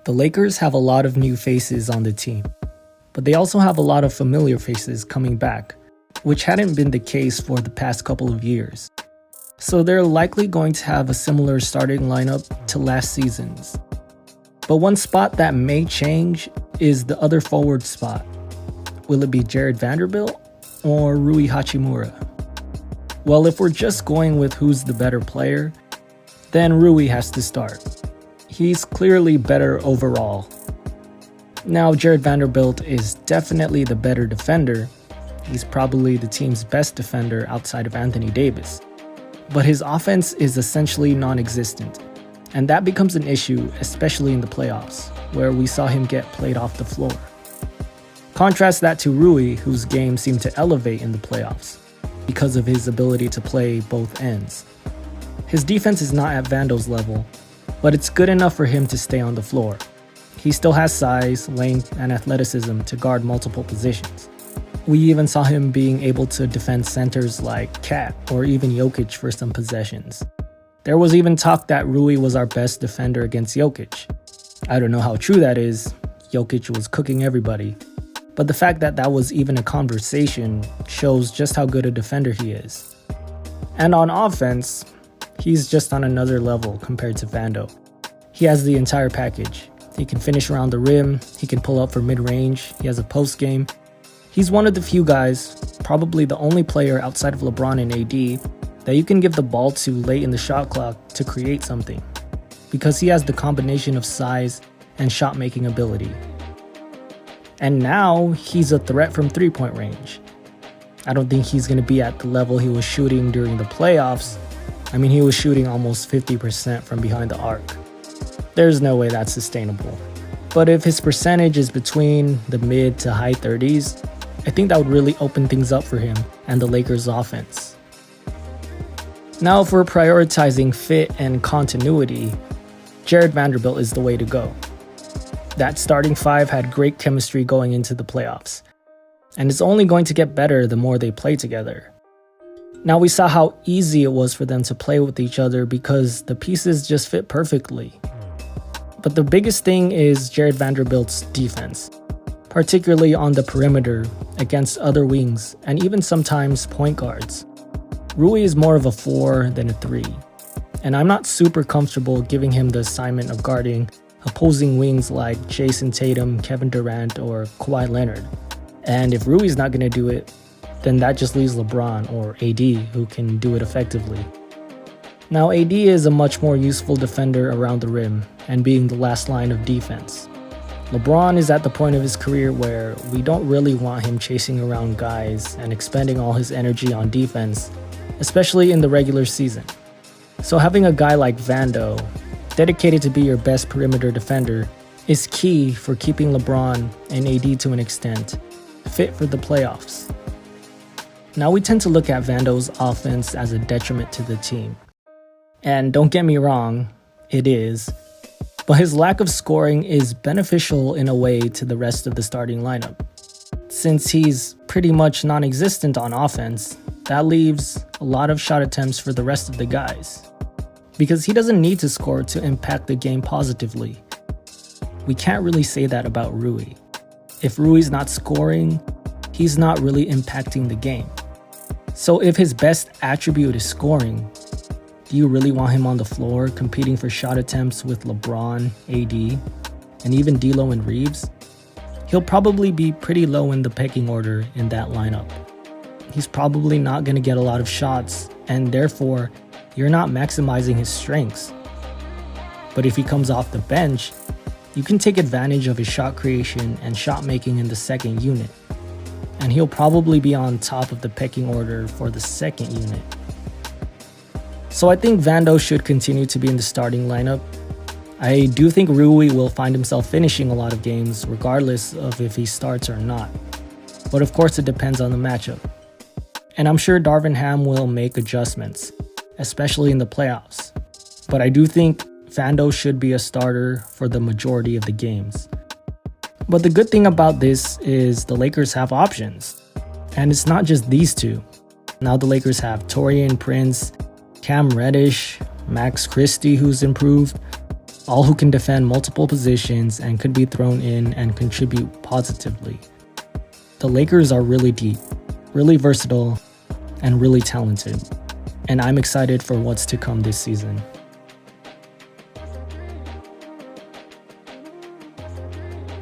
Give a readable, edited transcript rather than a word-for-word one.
The Lakers have a lot of new faces on the team, but they also have a lot of familiar faces coming back, which hadn't been the case for the past couple of years. So they're likely going to have a similar starting lineup to last season's. But one spot that may change is the other forward spot. Will it be Jarred Vanderbilt or Rui Hachimura? Well, if we're just going with who's the better player, then Rui has to start. He's clearly better overall. Now, Jarred Vanderbilt is definitely the better defender. He's probably the team's best defender outside of Anthony Davis. But his offense is essentially non-existent, and that becomes an issue, especially in the playoffs, where we saw him get played off the floor. Contrast that to Rui, whose game seemed to elevate in the playoffs because of his ability to play both ends. His defense is not at Vando's level, but it's good enough for him to stay on the floor. He still has size, length, and athleticism to guard multiple positions. We even saw him being able to defend centers like Cat or even Jokic for some possessions. There was even talk that Rui was our best defender against Jokic. I don't know how true that is. Jokic was cooking everybody. But the fact that that was even a conversation shows just how good a defender he is. And on offense, he's just on another level compared to Vando. He has the entire package. He can finish around the rim, he can pull up for mid-range, he has a post game. He's one of the few guys, probably the only player outside of LeBron and AD, that you can give the ball to late in the shot clock to create something, because he has the combination of size and shot-making ability. And now, he's a threat from three-point range. I don't think he's going to be at the level he was shooting during the playoffs. I mean, he was shooting almost 50% from behind the arc. There's no way that's sustainable. But if his percentage is between the mid to high 30s, I think that would really open things up for him and the Lakers' offense. Now, if we're prioritizing fit and continuity, Jarred Vanderbilt is the way to go. That starting five had great chemistry going into the playoffs, and it's only going to get better the more they play together. Now, we saw how easy it was for them to play with each other because the pieces just fit perfectly. But the biggest thing is Jarred Vanderbilt's defense, particularly on the perimeter against other wings and even sometimes point guards. Rui is more of a 4 than a 3, and I'm not super comfortable giving him the assignment of guarding opposing wings like Jason Tatum, Kevin Durant, or Kawhi Leonard. And if Rui's not going to do it, then that just leaves LeBron or AD, who can do it effectively. Now, AD is a much more useful defender around the rim and being the last line of defense. LeBron is at the point of his career where we don't really want him chasing around guys and expending all his energy on defense, especially in the regular season. So having a guy like Vando, dedicated to be your best perimeter defender, is key for keeping LeBron and AD to an extent fit for the playoffs. Now, we tend to look at Vando's offense as a detriment to the team. And don't get me wrong, it is. But his lack of scoring is beneficial in a way to the rest of the starting lineup. Since he's pretty much non-existent on offense, that leaves a lot of shot attempts for the rest of the guys, because he doesn't need to score to impact the game positively. We can't really say that about Rui. If Rui's not scoring, he's not really impacting the game. So if his best attribute is scoring, do you really want him on the floor competing for shot attempts with LeBron, AD, and even D'Lo and Reeves? He'll probably be pretty low in the pecking order in that lineup. He's probably not going to get a lot of shots, and therefore, you're not maximizing his strengths. But if he comes off the bench, you can take advantage of his shot creation and shot making in the second unit, and he'll probably be on top of the pecking order for the second unit. So I think Vando should continue to be in the starting lineup. I do think Rui will find himself finishing a lot of games regardless of if he starts or not. But of course it depends on the matchup. And I'm sure Darvin Ham will make adjustments, especially in the playoffs. But I do think Vando should be a starter for the majority of the games. But the good thing about this is the Lakers have options. And it's not just these two. Now the Lakers have Taurean Prince, Cam Reddish, Max Christie, who's improved. all who can defend multiple positions and could be thrown in and contribute positively. The Lakers are really deep, really versatile, and really talented, and I'm excited for what's to come this season.